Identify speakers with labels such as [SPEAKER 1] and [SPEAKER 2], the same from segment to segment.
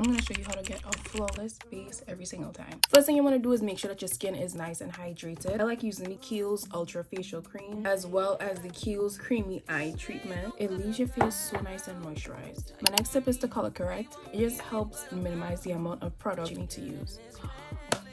[SPEAKER 1] gonna show you how to get a flawless base every single time. First thing you want to do is make sure that your skin is nice and hydrated. I like using the Kiehl's Ultra Facial Cream as well as the Kiehl's Creamy Eye Treatment. It leaves your face so nice and moisturized. My next step is to color correct. It just helps minimize the amount of product you need to use.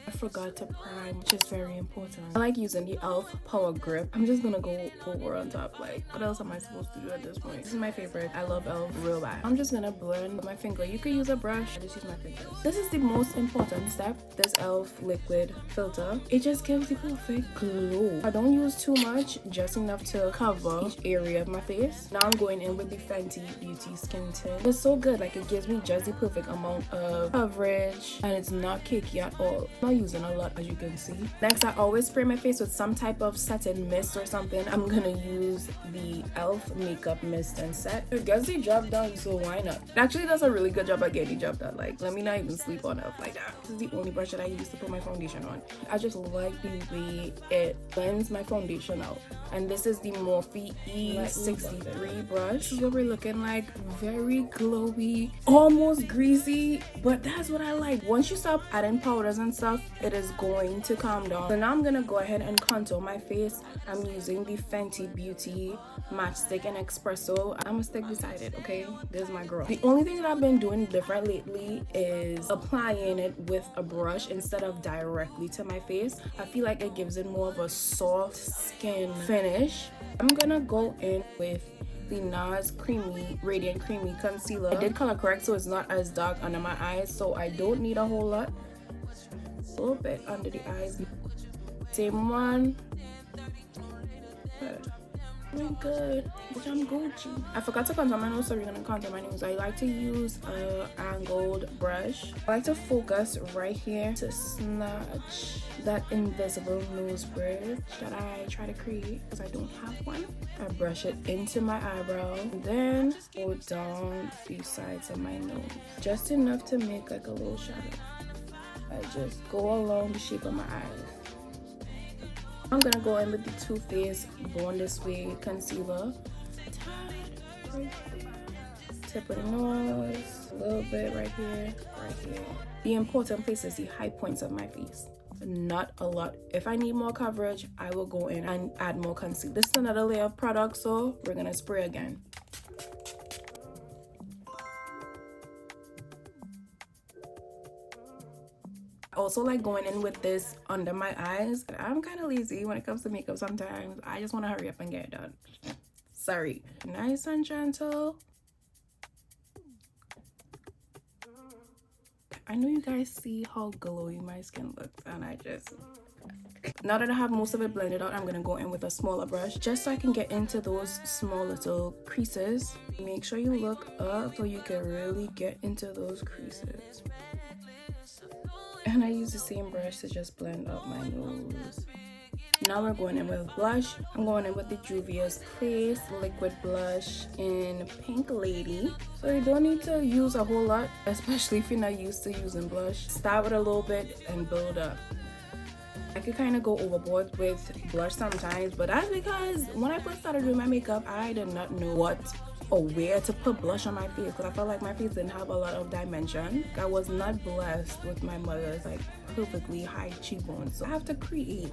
[SPEAKER 1] I forgot to prime, which is very important. I like using the e.l.f. Power Grip. I'm just gonna go over on top. Like, what else am I supposed to do at this point? This is my favorite. I love e.l.f. real bad. I'm just gonna blend with my finger. You could use a brush. I just use my fingers. This is the most important step. This e.l.f. liquid filter. It just gives the perfect glow. I don't use too much, just enough to cover each area of my face. Now I'm going in with the Fenty Beauty Skin Tint. It's so good. Like, it gives me just the perfect amount of coverage, and it's not cakey at all. I'm not using a lot, as you can see. Next, I always spray my face with some type of setting mist or something. I'm gonna use the e.l.f. makeup mist and set. It gets the job done, so why not? It actually does a really good job at getting the job done. Like, let me not even sleep on e.l.f. like that. This is the only brush that I use to put my foundation on. I just like the way it blends my foundation out. And this is the Morphe E63 brush. This is what we're looking like. Very glowy, almost greasy, but that's what I like. Once you stop adding powders and stuff, it is going to calm down. So now I'm gonna go ahead and contour my face. I'm using the Fenty Beauty Matchstick and Espresso. I'm gonna stick beside it, okay? This is my girl. The only thing that I've been doing different lately is applying it with a brush instead of directly to my face. I feel like it gives it more of a soft skin finish. I'm gonna go in with the NARS Creamy Radiant Creamy Concealer. I did color correct, so it's not as dark under my eyes, so I don't need a whole lot. A little bit under the eyes. Same one. I'm good, but I'm Gucci. I forgot to contour my nose, so we're gonna contour my nose. I like to use an angled brush. I like to focus right here to snatch that invisible nose bridge that I try to create because I don't have one. I brush it into my eyebrow, and then go down the sides of my nose, just enough to make like a little shadow. I just go along the shape of my eyes. I'm gonna go in with the Too Faced Born This Way concealer. Tip of the nose, a little bit right here, right here. The important place is the high points of my face. Not a lot. If I need more coverage, I will go in and add more concealer. This is another layer of product, so we're gonna spray again. I also like going in with this under my eyes. I'm kind of lazy when it comes to makeup sometimes. I just want to hurry up and get it done. Sorry. Nice and gentle. I know you guys see how glowy my skin looks, and now that I have most of it blended out, I'm gonna go in with a smaller brush just so I can get into those small little creases. Make sure you look up so you can really get into those creases. And I use the same brush to just blend out my nose. Now we're going in with blush. I'm going in with the Juvia's Place liquid blush in Pink Lady. So you don't need to use a whole lot, especially if you're not used to using blush. Start with a little bit and build up. I could kind of go overboard with blush sometimes, but that's because when I first started doing my makeup, I did not know what or where to put blush on my face because I felt like my face didn't have a lot of dimension. I was not blessed with my mother's like perfectly high cheekbones, so I have to create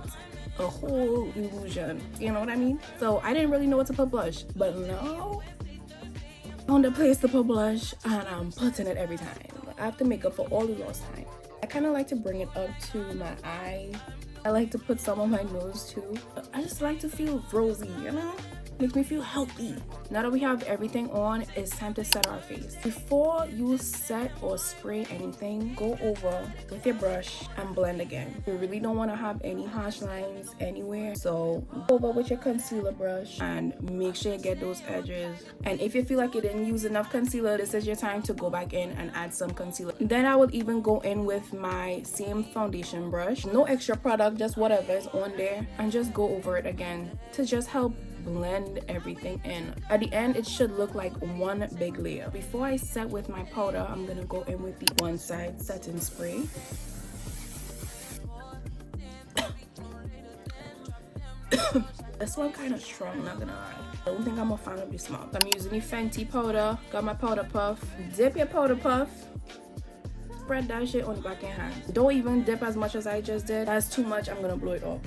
[SPEAKER 1] a whole illusion, you know what I mean? So I didn't really know what to put blush, but now I found a place to put blush and I'm putting it every time. I have to make up for all the lost time. I kind of like to bring it up to my eye. I like to put some on my nose too. I just like to feel rosy, you know? Makes me feel healthy. Now that we have everything on, it's time to set our face. Before you set or spray anything, go over with your brush and blend again. You really don't want to have any harsh lines anywhere, so go over with your concealer brush and make sure you get those edges. And if you feel like you didn't use enough concealer, this is your time to go back in and add some concealer. Then I will even go in with my same foundation brush, no extra product, just whatever is on there, and just go over it again to just help blend everything in. At the end, it should look like one big layer. Before I set with my powder, I'm gonna go in with the one side setting spray. This one kind of strong, not gonna lie. I don't think I'm a fan of this smell. I'm using the Fenty powder. Got my powder puff. Dip your powder puff spread that shit on the back of your hands. Don't even dip as much as I just did. That's too much. I'm gonna blow it off.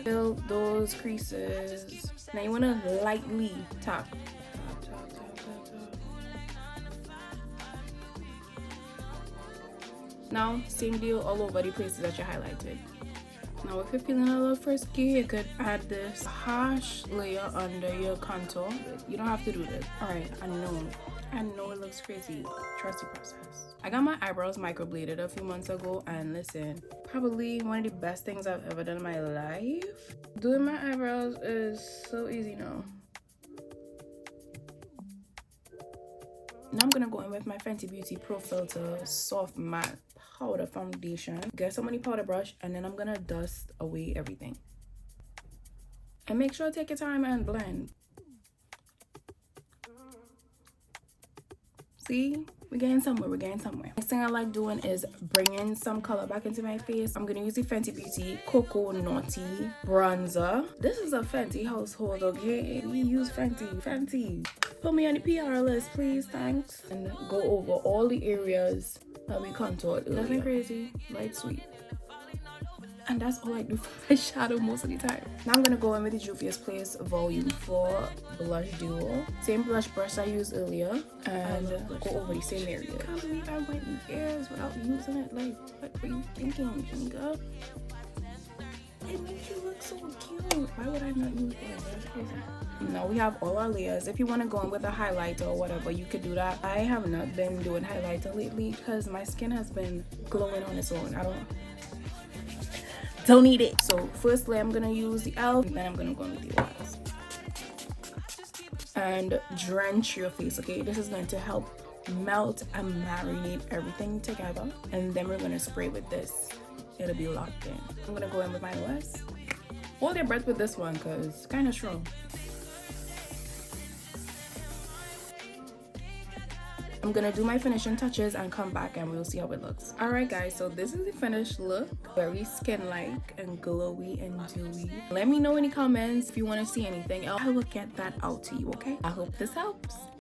[SPEAKER 1] Fill those creases. Now you wanna lightly tap. Now, same deal all over the places that you highlighted. Now, if you're feeling a little frisky, you could add this harsh layer under your contour. You don't have to do this. Alright, I know it looks crazy. Trust the process. I got my eyebrows microbladed a few months ago, and listen, probably one of the best things I've ever done in my life. Doing my eyebrows is so easy now. Now I'm gonna go in with my Fenty Beauty Pro Filter Soft Matte Powder Foundation. Get some on the powder brush, and then I'm gonna dust away everything. And make sure to take your time and blend. See? We're getting somewhere. Next thing I like doing is bringing some color back into my face. I'm gonna use the Fenty Beauty Cocoa Naughty Bronzer. This is a Fenty household, okay? We use Fenty. Put me on the PR list, please, thanks. And go over all the areas that we contoured. Nothing crazy, light sweet. And that's all I do for my shadow most of the time. Now I'm gonna go in with the Juvia's Place Volume 4 Blush Duo. Same blush brush I used earlier, and go over the same area. I can't believe I went in ears without using it. Like, what were you thinking, Janika? It makes you look so cute. Why would I not use it? That's crazy. Now we have all our layers. If you want to go in with a highlighter or whatever, you could do that. I have not been doing highlighter lately because my skin has been glowing on its own. I don't need it. So first layer I'm gonna use the e.l.f. and then I'm gonna go with the oils. And drench your face, okay? This is going to help melt and marinate everything together. And then we're gonna spray with this. It'll be locked in. I'm gonna go in with my oils. Hold your breath with this one because it's kind of strong. I'm gonna do my finishing touches and come back and we'll see how it looks. Alright guys, so this is the finished look. Very skin-like and glowy and dewy. Let me know in the comments if you want to see anything else. I will get that out to you, okay? I hope this helps.